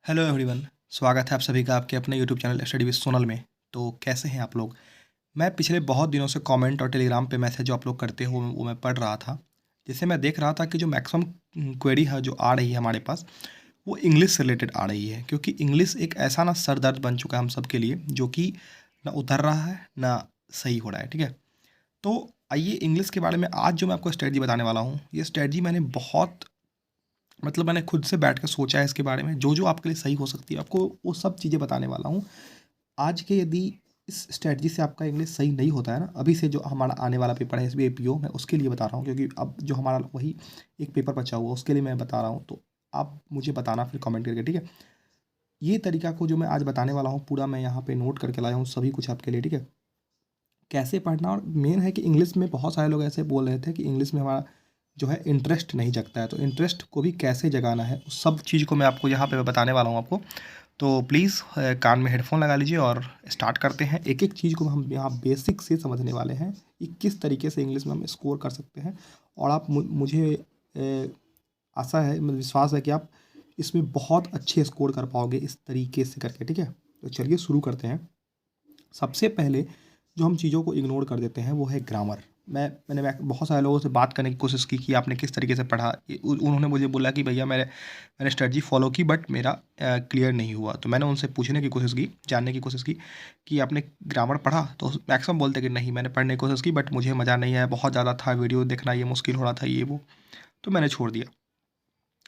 Hello everyone. स्वागत है आप सभी का आपके अपने YouTube channel study with Sonal में। तो कैसे हैं आप लोग? मैं पिछले बहुत दिनों से कमेंट और टेलीग्राम पे मैसेज जो आप लोग करते हो वो मैं पढ़ रहा था। जिससे मैं देख रहा था कि जो मैक्सिमम क्वेरी है जो आ रही है हमारे पास, वो इंग्लिश से रिलेटेड आ रही है। क्योंकि इंग्लिश एक ऐसा ना सर दर्द बन चुका है हम सब के लिए, जो कि ना उतर रहा है ना सही हो रहा है। ठीक है, तो आइए इंग्लिश के बारे में आज जो मैं आपको स्ट्रेटजी बताने वाला हूँ, ये स्ट्रेटजी मैंने बहुत मैंने खुद से बैठ कर सोचा है इसके बारे में। जो आपके लिए सही हो सकती है, आपको वो सब चीज़ें बताने वाला हूँ आज के। यदि इस स्ट्रेटजी से आपका इंग्लिश सही नहीं होता है ना, अभी से जो हमारा आने वाला पेपर है एसबीआई पीओ, मैं उसके लिए बता रहा हूँ। क्योंकि अब जो हमारा वही एक पेपर बचा हुआ उसके लिए मैं बता रहा हूँ। तो आप मुझे बताना फिर कमेंट करके, ठीक है। ये तरीका को जो मैं आज बताने वाला हूँ पूरा मैं यहाँ पे नोट करके लाया हूँ सभी कुछ आपके लिए, ठीक है। कैसे पढ़ना, और मेन है कि इंग्लिश में बहुत सारे लोग ऐसे बोल रहे थे कि इंग्लिश में हमारा जो है इंटरेस्ट नहीं जगता है। तो इंटरेस्ट को भी कैसे जगाना है, उस सब चीज़ को मैं आपको यहाँ पे बताने वाला हूँ आपको। तो प्लीज़ कान में हेडफोन लगा लीजिए और स्टार्ट करते हैं। एक एक चीज़ को हम यहाँ बेसिक से समझने वाले हैं कि किस तरीके से इंग्लिश में हम स्कोर कर सकते हैं। और आप मुझे आशा है, मुझे विश्वास है कि आप इसमें बहुत अच्छे स्कोर कर पाओगे इस तरीके से करके, ठीक है। तो चलिए शुरू करते हैं। सबसे पहले जो हम चीज़ों को इग्नोर कर देते हैं वो है ग्रामर। मैंने बहुत सारे लोगों से बात करने की कोशिश की कि आपने किस तरीके से पढ़ा। उन्होंने मुझे बोला कि भैया मैंने स्ट्रेटजी फॉलो की बट मेरा क्लियर नहीं हुआ। तो मैंने उनसे पूछने की कोशिश की, जानने की कोशिश की कि आपने ग्रामर पढ़ा। तो मैक्सिमम बोलते कि नहीं, मैंने पढ़ने की कोशिश की बट मुझे मज़ा नहीं आया, बहुत ज़्यादा था, वीडियो देखना ये मुश्किल हो रहा था, ये वो। तो मैंने छोड़ दिया।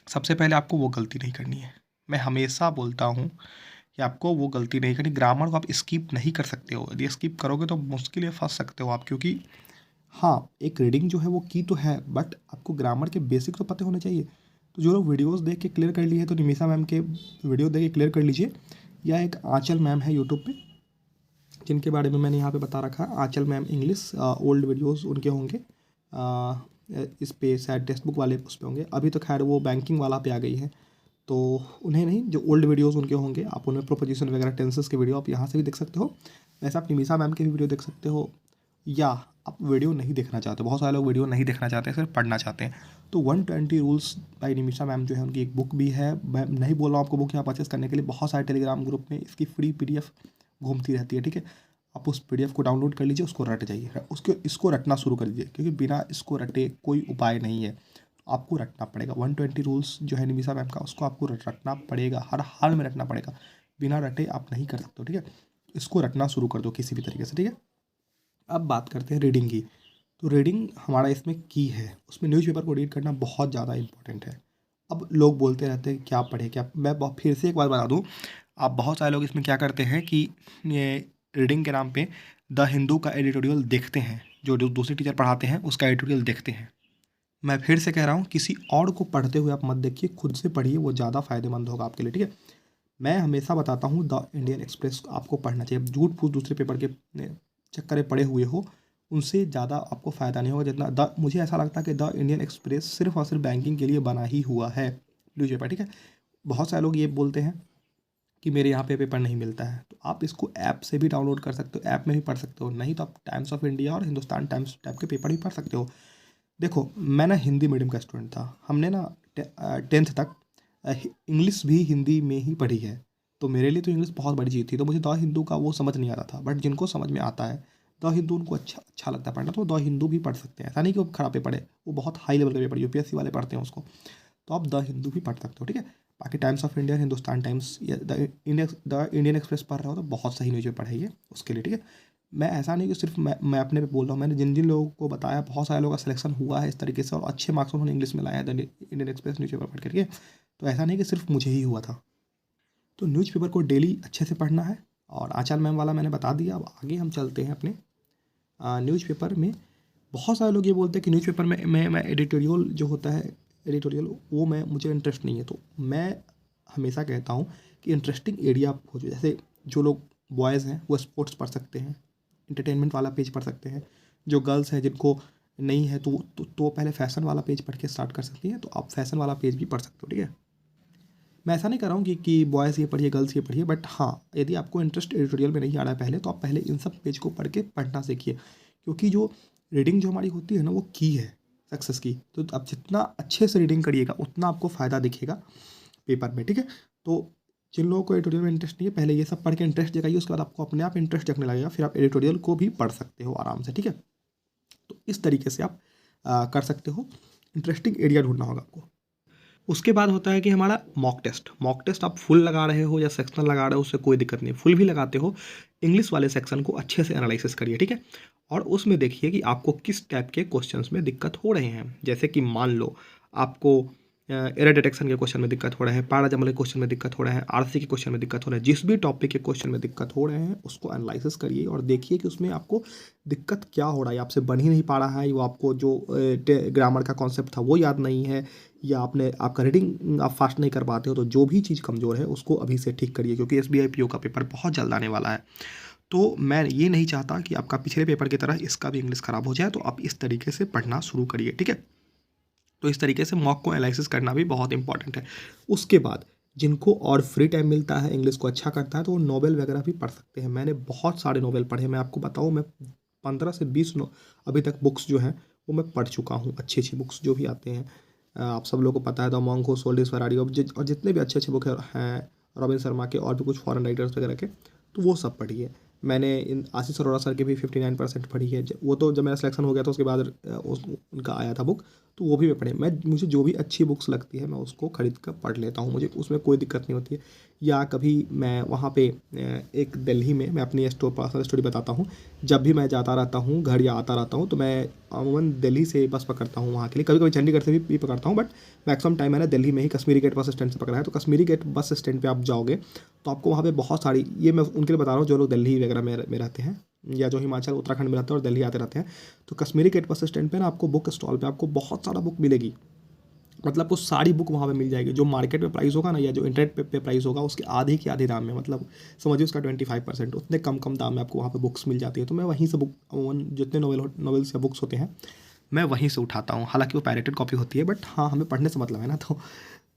सबसे पहले आपको वो गलती नहीं करनी है। मैं हमेशा बोलता हूँ कि आपको वो गलती नहीं करनी। ग्रामर को आप स्किप नहीं कर सकते हो। यदि स्किप करोगे तो मुश्किल में फंस सकते हो आप। क्योंकि हाँ, एक रीडिंग जो है वो की तो है, बट आपको ग्रामर के बेसिक तो पते होने चाहिए। तो जो लोग वीडियोस देख के क्लियर कर लिए हैं, तो निमिषा मैम के वीडियो देख के क्लियर कर लीजिए। या एक आंचल मैम है यूट्यूब पे, जिनके बारे में मैंने यहाँ पे बता रखा है। आंचल मैम इंग्लिश, ओल्ड वीडियोस उनके होंगे। इस पे शायद टेक्स्ट बुक वाले उस पे होंगे। अभी तो खैर वो बैंकिंग वाला पे आ गई है, तो उन्हें नहीं, जो ओल्ड वीडियोस उनके होंगे, आप उनमें प्रोपोजिशन वगैरह टेंसेस के वीडियो आप यहाँ से भी देख सकते हो। वैसे आप निमिषा मैम के भी वीडियो देख सकते हो। या आप वीडियो नहीं देखना चाहते, बहुत सारे लोग वीडियो नहीं देखना चाहते हैं, सिर्फ पढ़ना चाहते हैं। तो 120 रूल्स बाय निमिषा मैम जो है, उनकी एक बुक भी है। मैं नहीं बोल रहा हूँ आपको बुक यहाँ परचेस करने के लिए, बहुत सारे टेलीग्राम ग्रुप में इसकी फ्री पीडीएफ घूमती रहती है, ठीक है। आप उस पीडीएफ को डाउनलोड कर लीजिए, उसको रट जाइए, उसको इसको रटना शुरू कर दीजिए। क्योंकि बिना इसको रटे कोई उपाय नहीं है। आपको रटना पड़ेगा 120 रूल्स जो है निमिषा मैम का, उसको आपको रटना पड़ेगा, हर हाल में रटना पड़ेगा। बिना रटे आप नहीं कर सकते हो, ठीक है। इसको रटना शुरू कर दो किसी भी तरीके से, ठीक है। अब बात करते हैं रीडिंग की। तो रीडिंग हमारा इसमें की है, उसमें न्यूज़पेपर को रीड करना बहुत ज़्यादा इंपॉर्टेंट है। अब लोग बोलते रहते हैं क्या पढ़े क्या, मैं फिर से एक बार बता दूं। आप बहुत सारे लोग इसमें क्या करते हैं कि ये रीडिंग के नाम पे द हिंदू का एडिटोरियल देखते हैं, जो दूसरे टीचर पढ़ाते हैं उसका एडिटोरियल देखते हैं। मैं फिर से कह रहा हूँ, किसी और को पढ़ते हुए आप मत देखिए, खुद से पढ़िए, वो ज़्यादा फायदेमंद होगा आपके लिए, ठीक है। मैं हमेशा बताता हूँ द इंडियन एक्सप्रेस आपको पढ़ना चाहिए। झूठ फूस दूसरे पेपर के चक्कर में पड़े हुए हो, उनसे ज़्यादा आपको फ़ायदा नहीं होगा जितना द मुझे ऐसा लगता है कि द इंडियन एक्सप्रेस सिर्फ और सिर्फ बैंकिंग के लिए बना ही हुआ है न्यूज़पेपर, ठीक है। बहुत सारे लोग ये बोलते हैं कि मेरे यहाँ पे पेपर नहीं मिलता है, तो आप इसको ऐप से भी डाउनलोड कर सकते हो, ऐप में भी पढ़ सकते हो। नहीं तो आप टाइम्स ऑफ इंडिया और हिंदुस्तान टाइम्स टाइप के पेपर भी पढ़ सकते हो। देखो, मैं ना हिंदी मीडियम का स्टूडेंट था, हमने ना 10th तक इंग्लिश भी हिंदी में ही पढ़ी है। तो मेरे लिए तो इंग्लिश बहुत बड़ी चीज़ थी। तो मुझे द हिंदू का वो समझ नहीं आता था, बट जिनको समझ में आता है द हिंदू, उनको अच्छा अच्छा लगता है पढ़ना, तो द हिंदू भी पढ़ सकते हैं। ऐसा नहीं कि वो खराब पेपर है, वो बहुत हाई लेवल का पेपर यूपीएससी वाले पढ़ते हैं उसको। तो आप द हिंदू भी पढ़ सकते हो, ठीक है। बाकी times of India, Hindustan times या द इंडियन एक्सप्रेस पढ़ रहे हो तो बहुत सही न्यूज़पेपर है ये उसके लिए, ठीक है। मैं ऐसा नहीं कि सिर्फ मैं अपने पे बोल रहा हूँ, मैंने जिन जिन लोगों को बताया, बहुत सारे लोगों का सिलेक्शन हुआ है इस तरीके से और अच्छे मार्क्स उन्होंने इंग्लिश में लाया है द इंडियन एक्सप्रेस न्यूज़पेपर पढ़ करके। तो ऐसा नहीं कि सिर्फ मुझे ही हुआ था। तो न्यूज़पेपर को डेली अच्छे से पढ़ना है। और आचार्य मैम वाला मैंने बता दिया। अब आगे हम चलते हैं अपने न्यूज़पेपर में। बहुत सारे लोग ये बोलते हैं कि न्यूज़पेपर में मैं एडिटोरियल जो होता है, एडिटोरियल वो मुझे इंटरेस्ट नहीं है। तो मैं हमेशा कहता हूँ कि इंटरेस्टिंग एरिया आप खोजो। जैसे जो लोग बॉयज़ हैं वो स्पोर्ट्स पढ़ सकते हैं, इंटरटेनमेंट वाला पेज पढ़ सकते हैं। जो गर्ल्स हैं जिनको नहीं है तो पहले फैशन वाला पेज पढ़ के स्टार्ट कर सकती हैं। तो आप फैशन वाला पेज भी पढ़ सकते हो, ठीक है। मैं ऐसा नहीं कर रहा हूँ कि बॉयज़ ये पढ़िए गर्ल्स ये पढ़िए, बट हाँ, यदि आपको इंटरेस्ट एडिटोरियल में नहीं आ रहा है पहले, तो आप पहले इन सब पेज को पढ़ के पढ़ना सीखिए। क्योंकि जो रीडिंग जो हमारी होती है ना, वो की है सक्सेस की। तो आप जितना अच्छे से रीडिंग करिएगा उतना आपको फ़ायदा दिखेगा पेपर में, ठीक है। तो जिन लोगों को एडिटोरियल में इंटरेस्ट नहीं है, पहले ये सब पढ़ के इंटरेस्ट जगाइए, उसके बाद आपको अपने आप इंटरेस्ट जगने लगेगा, फिर आप एडिटोरियल को भी पढ़ सकते हो आराम से, ठीक है। तो इस तरीके से आप कर सकते हो। इंटरेस्टिंग एरिया ढूंढना होगा आपको। उसके बाद होता है कि हमारा मॉक टेस्ट। मॉक टेस्ट आप फुल लगा रहे हो या सेक्शनल लगा रहे हो, उससे कोई दिक्कत नहीं, फुल भी लगाते हो, इंग्लिश वाले सेक्शन को अच्छे से एनालिसिस करिए, ठीक है। और उसमें देखिए कि आपको किस टाइप के क्वेश्चंस में दिक्कत हो रहे हैं। जैसे कि मान लो आपको एरर डिटेक्शन के क्वेश्चन में दिक्कत हो रहा है, पैराजम्बल के क्वेश्चन में दिक्कत हो रहा है, आरसी के क्वेश्चन में दिक्कत हो रहा है, जिस भी टॉपिक के क्वेश्चन में दिक्कत हो रहे हैं उसको एनालिसिस करिए और देखिए कि उसमें आपको दिक्कत क्या हो रहा है। आपसे बन ही नहीं पा रहा है, वो आपको जो ग्रामर का कॉन्सेप्ट था वो याद नहीं है, या आपका रीडिंग आप फास्ट नहीं कर पाते हो, तो जो भी चीज़ कमज़ोर है उसको अभी से ठीक करिए, क्योंकि एसबीआई पीओ का पेपर बहुत जल्द आने वाला है। तो मैं ये नहीं चाहता कि आपका पिछले पेपर की तरह इसका भी इंग्लिश ख़राब हो जाए, तो आप इस तरीके से पढ़ना शुरू करिए, ठीक है। तो इस तरीके से मॉक को एनालिसिस करना भी बहुत इंपॉर्टेंट है। उसके बाद जिनको और फ्री टाइम मिलता है, इंग्लिश को अच्छा करता है, तो वो नॉवेल वगैरह भी पढ़ सकते हैं। मैंने बहुत सारे नॉवेल पढ़े, मैं आपको बताऊँ, मैं 15 से 20 अभी तक बुक्स जो हैं वो मैं पढ़ चुका हूँ। अच्छी अच्छी बुक्स जो भी आते हैं, आप सब लोगों को पता है, the monk who sold his Ferrari, और जितने भी अच्छे अच्छे बुक हैं रॉबिन शर्मा के और भी कुछ फॉरेन राइटर्स वगैरह के, तो वो सब पढ़िए। मैंने इन आशीष अरोड़ा सर की भी 59% पढ़ी है। वो तो जब मेरा सिलेक्शन हो गया था उसके बाद उनका आया था बुक, तो वो भी मैं पढ़े। मुझे जो भी अच्छी बुक्स लगती है मैं उसको खरीद कर पढ़ लेता हूँ, मुझे उसमें कोई दिक्कत नहीं होती है। या कभी मैं वहाँ पे एक दिल्ली में, मैं अपनी पर्सनल स्टोरी बताता हूँ, जब भी मैं जाता रहता हूँ घर या आता रहता हूँ, तो मैं अमूमन दिल्ली से बस पकड़ता हूँ वहाँ के लिए। कभी कभी चंडीगढ़ से भी पकड़ता हूँ, बट मैक्सिमम टाइम मैंने दिल्ली में ही कश्मीरी गेट बस स्टैंड से पकड़ा है। तो कश्मीरी गेट बस स्टैंड पर आप जाओगे तो आपको वहाँ पे बहुत सारी, ये मैं उनके लिए बता रहा हूँ जो लोग दिल्ली वगैरह में रहते हैं, या जो हिमाचल उत्तराखंड में रहते हैं और दिल्ली आते रहते हैं, तो कश्मीरी गेट बस स्टैंड पे ना आपको बुक स्टॉल पे आपको बहुत सारा बुक मिलेगी। मतलब आपको सारी बुक वहाँ पे मिल जाएगी। जो मार्केट में प्राइस होगा ना, या जो इंटरनेट पे प्राइस होगा, उसके आधे के आधे दाम में, मतलब समझिए उसका 25%, उतने कम कम दाम में आपको वहाँ पे बुक्स मिल जाती है। तो मैं वहीं से बुक, जितने नॉवेल्स या बुक्स होते हैं मैं वहीं से उठाता हूँ। हालांकि वो पायरेटेड कॉपी होती है, बट हाँ, हमें पढ़ने से मतलब है ना।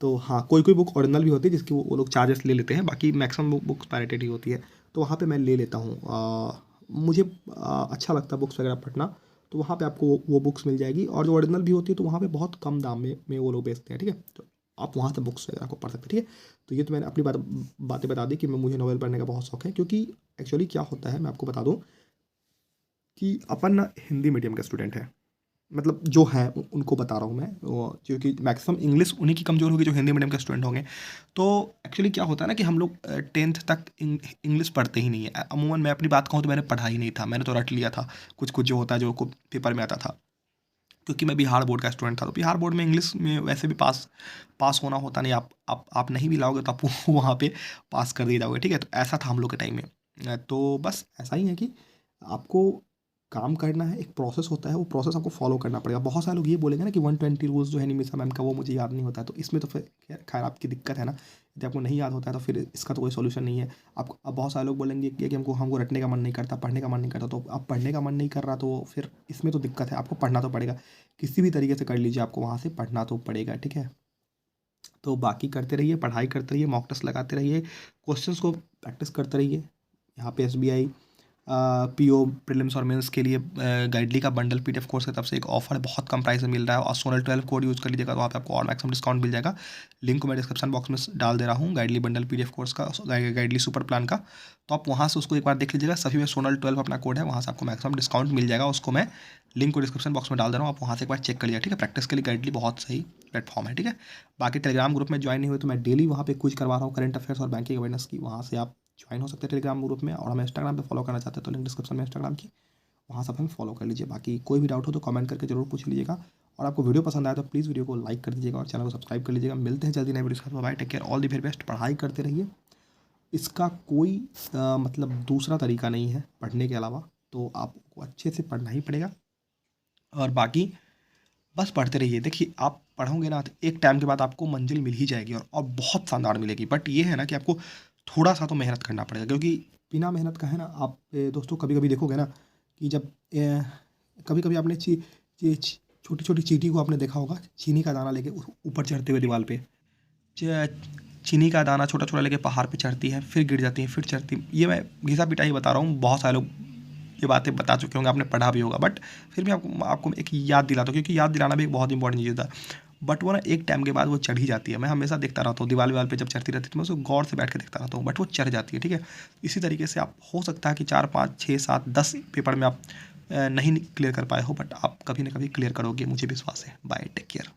तो हाँ, कोई कोई बुक ओरिजिनल भी होती है जिसकी वो लोग चार्जेस ले लेते हैं, बाकी मैक्सिमम बुक्स पायरेटेड ही होती है। तो वहाँ पे मैं ले लेता हूँ। मुझे अच्छा लगता है बुक्स वगैरह पढ़ना, तो वहाँ पे आपको वो बुक्स मिल जाएगी। और जो ओरिजिनल भी होती है तो वहाँ पे बहुत कम दाम में वो लोग बेचते हैं, ठीक है। तो आप वहाँ से बुक्स वगैरह को पढ़ सकते हैं, ठीक है। तो ये तो मैंने अपनी बातें बता दी कि मुझे नॉवेल पढ़ने का बहुत शौक है। क्योंकि एक्चुअली क्या होता है, मैं आपको बता दूँ कि अपन ना हिंदी मीडियम का स्टूडेंट है, मतलब जो है उनको बता रहा हूँ मैं, क्योंकि मैक्सिमम इंग्लिश उन्हीं की कमज़ोर होगी जो हिंदी मीडियम के स्टूडेंट होंगे। तो एक्चुअली क्या होता है ना कि हम लोग 10th तक इंग्लिश पढ़ते ही नहीं है। अमूमन मैं अपनी बात कहूँ तो मैंने पढ़ा ही नहीं था, मैंने तो रट लिया था कुछ कुछ जो होता है, जो को पेपर में आता था। क्योंकि मैं बिहार बोर्ड का स्टूडेंट था, तो बिहार बोर्ड में इंग्लिश में वैसे भी पास होना होता नहीं। आप नहीं भी लाओगे तो आप वहाँ पे पास कर दिए जाओगे, ठीक है। तो ऐसा था हम लोग के टाइम में। तो बस ऐसा ही है कि आपको काम करना है, एक प्रोसेस होता है, वो प्रोसेस आपको फॉलो करना पड़ेगा। बहुत सारे लोग ये बोलेंगे ना कि 120 रूल्स जो है निमिषा मैम का, वो मुझे याद नहीं होता है। तो इसमें तो फिर खैर आपकी दिक्कत है ना, यदि आपको नहीं याद होता है तो फिर इसका तो कोई सोल्यूशन नहीं है। आपको अब बहुत सारे लोग बोलेंगे कि हमको हमको रटने का मन नहीं करता, पढ़ने का मन नहीं करता। तो अब पढ़ने का मन नहीं कर रहा तो फिर इसमें तो दिक्कत है, आपको पढ़ना तो पड़ेगा। किसी भी तरीके से कर लीजिए, आपको वहाँ से पढ़ना तो पड़ेगा, ठीक है। तो बाकी करते रहिए, पढ़ाई करते रहिए, मॉक टेस्ट लगाते रहिए, क्वेश्चंस को प्रैक्टिस करते रहिए। यहाँ पे एसबीआई पीओ प्रीलिम्स और मेंस के लिए गाइडली का बंडल पीडीएफ कोर्स की तरफ से एक ऑफर बहुत कम प्राइस में मिल रहा है, और सोनल 12 कोड यूज़ कर लीजिएगा तो वहाँ पे आपको और मैक्सिमम डिस्काउंट मिल जाएगा। लिंक को मैं डिस्क्रिप्शन बॉक्स में डाल दे रहा हूँ, गाइडली बंडल पीडीएफ कोर्स का, गाइडली सुपर प्लान का। तो आप वहाँ से उसको एक बार देख लीजिएगा। सभी में सोनल 12 अपना कोड है, वहाँ से आपको मैक्सिमम डिस्काउंट मिल जाएगा। उसको मैं लिंक को डिस्क्रिप्शन बॉक्स में डाल दे रहा हूँ, आप वहाँ से एक बार चेक कर लीजिएगा, ठीक है। प्रैक्टिस के लिए गाइडली बहुत सही प्लेटफॉर्म है, ठीक है। बाकी टेलीग्राम ग्रुप में ज्वाइन नहीं हुए तो मैं डेली वहाँ पे कुछ करवा रहा हूँ करंट अफेयर्स और बैंकिंग अवेयरनेस की, वहाँ से आप ज्वाइन हो सकते हैं टेलीग्राम ग्रुप में। और हमें इंस्टाग्राम पे फॉलो करना चाहते हैं तो लिंक डिस्क्रिप्शन में इंस्टाग्राम की, वहाँ सब हमें फॉलो कर लीजिए। बाकी कोई भी डाउट हो तो कमेंट करके जरूर पूछ लीजिएगा। और आपको वीडियो पसंद आया तो प्लीज़ वीडियो को लाइक कर दीजिएगा और चैनल को सब्सक्राइब कर लीजिएगा। मिलते हैं जल्दी नए वीडियो के साथ। Bye, take care, all the very best. पढ़ाई करते रहिए, इसका कोई मतलब दूसरा तरीका नहीं है पढ़ने के अलावा, तो आपको अच्छे से पढ़ना ही पड़ेगा। और बाकी बस पढ़ते रहिए। देखिए, आप पढ़ोगे ना तो एक टाइम के बाद आपको मंजिल मिल ही जाएगी, और बहुत शानदार मिलेगी। बट ये है ना कि आपको थोड़ा सा तो मेहनत करना पड़ेगा, क्योंकि बिना मेहनत का है ना, आप दोस्तों कभी कभी देखोगे ना कि जब कभी कभी आपने छोटी छोटी चींटी को आपने देखा होगा, चीनी का दाना लेके ऊपर चढ़ते हुए दीवार पे, च- चीनी का दाना छोटा छोटा लेके पहाड़ पे चढ़ती है, फिर गिर जाती है, फिर चढ़ती। ये मैं घिसा पिटाई बता रहा हूँ, बहुत सारे लोग ये बातें बता चुके होंगे, आपने पढ़ा भी होगा, बट फिर भी आपको आपको एक याद दिलाता हूँ, क्योंकि याद दिलाना भी एक बहुत इंपॉर्टेंट चीज़ है। बट वो ना एक टाइम के बाद वो चढ़ ही जाती है। मैं हमेशा देखता रहता हूँ दीवार पे जब चढ़ती रहती है तो मैं उसको गौर से बैठ के देखता रहता हूँ, बट वो चढ़ जाती है, ठीक है। इसी तरीके से आप हो सकता है कि 4, 5, 6, 7, 10 पेपर में आप नहीं क्लियर कर पाए हो, बट आप कभी ना कभी क्लियर करोगे, मुझे विश्वास है। Bye, take care.